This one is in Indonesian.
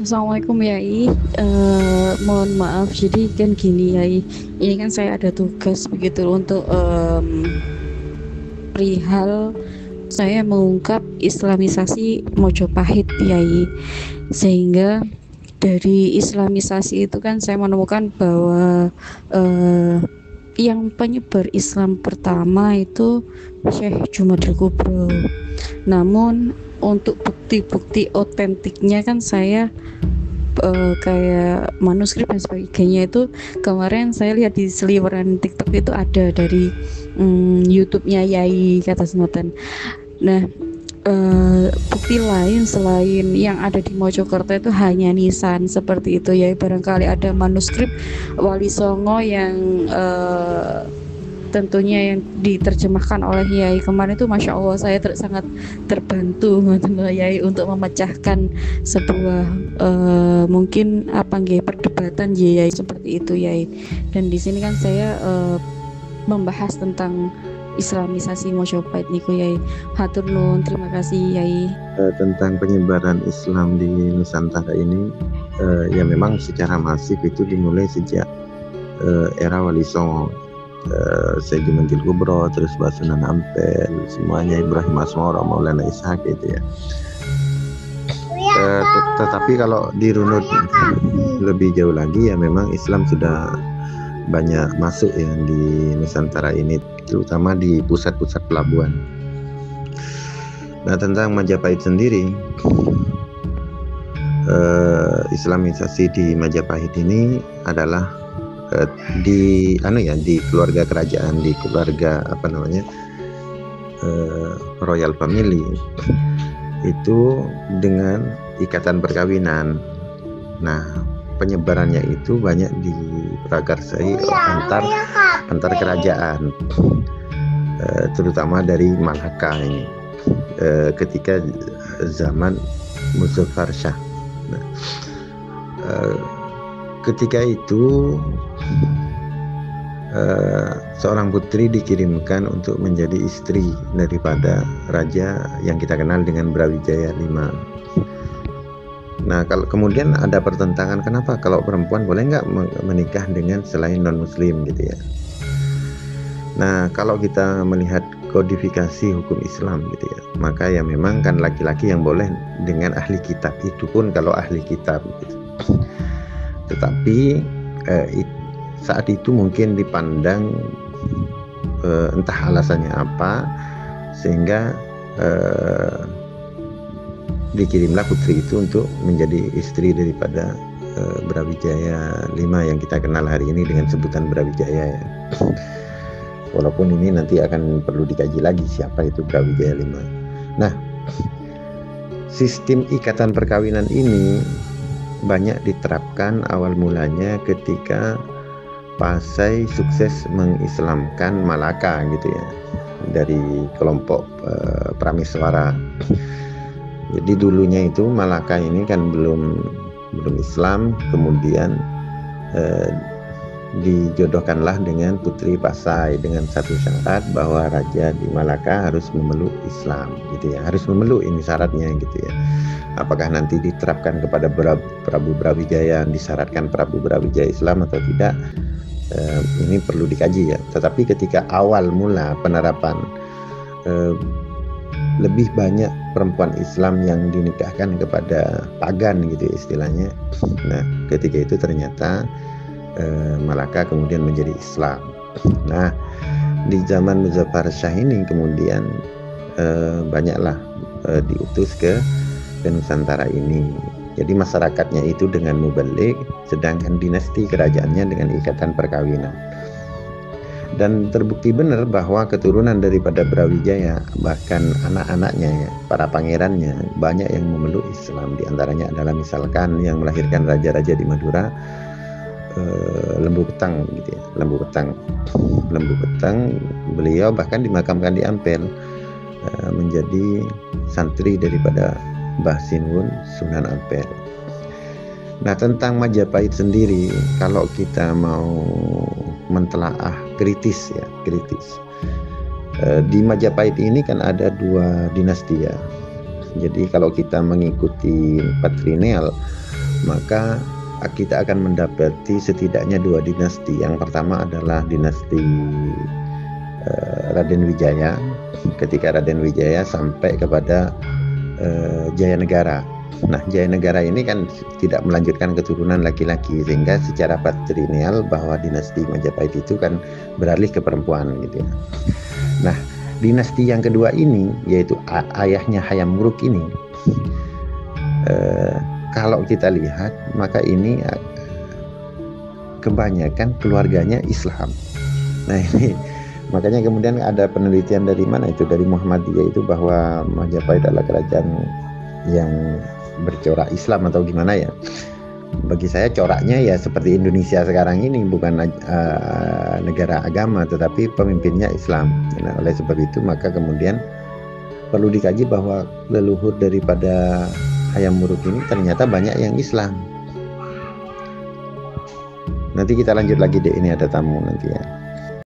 Assalamualaikum Yai. Mohon maaf, jadi kan gini Yai, ini kan saya ada tugas begitu untuk perihal saya mengungkap Islamisasi Mojopahit Yai, sehingga dari Islamisasi itu kan saya menemukan bahwa yang penyebar Islam pertama itu Syekh Jumadil Kubro. Namun untuk bukti-bukti otentiknya kan saya kayak manuskrip dan sebagainya itu kemarin saya lihat di seliweran TikTok itu ada dari YouTube-nya Yai kata Senoten. Nah, bukti lain selain yang ada di Mojokerto itu hanya nisan seperti itu ya, barangkali ada manuskrip Wali Songo yang tentunya yang diterjemahkan oleh Yai kemarin itu, Masya Allah saya sangat terbantu Yai untuk memecahkan sebuah mungkin apa nggih perdebatan Yai seperti itu Yai. Dan di sini kan saya membahas tentang Islamisasi Mojopahit niku Yai. Hatur nuwun, terima kasih Yai. Tentang penyebaran Islam di Nusantara ini ya memang secara masif itu dimulai sejak era Wali Songo, Syekh Jumadil Kubro, terus Basunan Ampel, semuanya Ibrahim Asmara, Maulana Ishaq itu ya. Tetapi kalau dirunut lebih jauh lagi ya memang Islam sudah banyak masuk ya di Nusantara ini, terutama di pusat-pusat pelabuhan. Nah, tentang Majapahit sendiri, Islamisasi di Majapahit ini adalah di keluarga kerajaan, di keluarga royal family itu dengan ikatan perkawinan. Nah, penyebarannya itu banyak diprakarsai antar kerajaan, terutama dari Malaka ini ketika zaman Muzaffar Shah. Nah, ketika itu seorang putri dikirimkan untuk menjadi istri daripada raja yang kita kenal dengan Brawijaya V. Nah, kalau kemudian ada pertentangan, kenapa kalau perempuan boleh nggak menikah dengan selain non muslim gitu ya. Nah, kalau kita melihat kodifikasi hukum Islam gitu ya, maka ya memang kan laki-laki yang boleh dengan ahli kitab, itu pun kalau ahli kitab gitu. Tetapi saat itu mungkin dipandang entah alasannya apa, sehingga dikirimlah putri itu untuk menjadi istri daripada Brawijaya V yang kita kenal hari ini dengan sebutan Brawijaya ya. Walaupun ini nanti akan perlu dikaji lagi siapa itu Brawijaya V. Nah, sistem ikatan perkawinan ini banyak diterapkan awal mulanya ketika Pasai sukses mengislamkan Malaka gitu ya, dari kelompok Prameswara. Jadi dulunya itu Malaka ini kan belum Islam, kemudian dijodohkanlah dengan putri Pasai dengan satu syarat bahwa raja di Malaka harus memeluk Islam gitu ya, harus memeluk, ini syaratnya gitu ya. Apakah nanti diterapkan kepada Prabu Brawijaya, disyaratkan Prabu Brawijaya Islam atau tidak, ini perlu dikaji ya. Tetapi ketika awal mula penerapan, lebih banyak perempuan Islam yang dinikahkan kepada pagan gitu istilahnya. Nah, ketika itu ternyata Malaka kemudian menjadi Islam. Nah, di zaman Muzaffar Shah ini kemudian banyaklah diutus ke Nusantara ini. Jadi masyarakatnya itu dengan mubalik, sedangkan dinasti kerajaannya dengan ikatan perkawinan. Dan terbukti benar bahwa keturunan daripada Brawijaya, bahkan anak-anaknya ya, para pangerannya, banyak yang memeluk Islam. Di antaranya adalah misalkan yang melahirkan raja-raja di Madura, Lembu Petang gitu ya, Lembu Petang, beliau bahkan dimakamkan di Ampel, menjadi santri daripada Mbah Sinwun Sunan Ampel. Nah, tentang Majapahit sendiri, kalau kita mau mentelaah kritis, di Majapahit ini kan ada dua dinasti ya. Jadi kalau kita mengikuti patrilineal, maka kita akan mendapati setidaknya 2 dinasti. Yang pertama adalah dinasti Raden Wijaya, ketika Raden Wijaya sampai kepada Jayanegara. Nah, Jayanegara ini kan tidak melanjutkan keturunan laki-laki, sehingga secara patrilineal bahwa dinasti Majapahit itu kan beralih ke perempuan gitu ya. Nah, dinasti yang kedua ini, yaitu ayahnya Hayam Wuruk ini, kalau kita lihat maka ini kebanyakan keluarganya Islam. Nah, ini makanya kemudian ada penelitian dari mana itu, dari Muhammadiyah itu, bahwa Majapahit adalah kerajaan yang bercorak Islam atau gimana ya. Bagi saya coraknya ya seperti Indonesia sekarang ini, bukan negara agama tetapi pemimpinnya Islam. Nah, oleh sebab itu maka kemudian perlu dikaji bahwa leluhur daripada Hayam Wuruk ini ternyata banyak yang Islam. Nanti kita lanjut lagi deh, ini ada tamu nanti ya.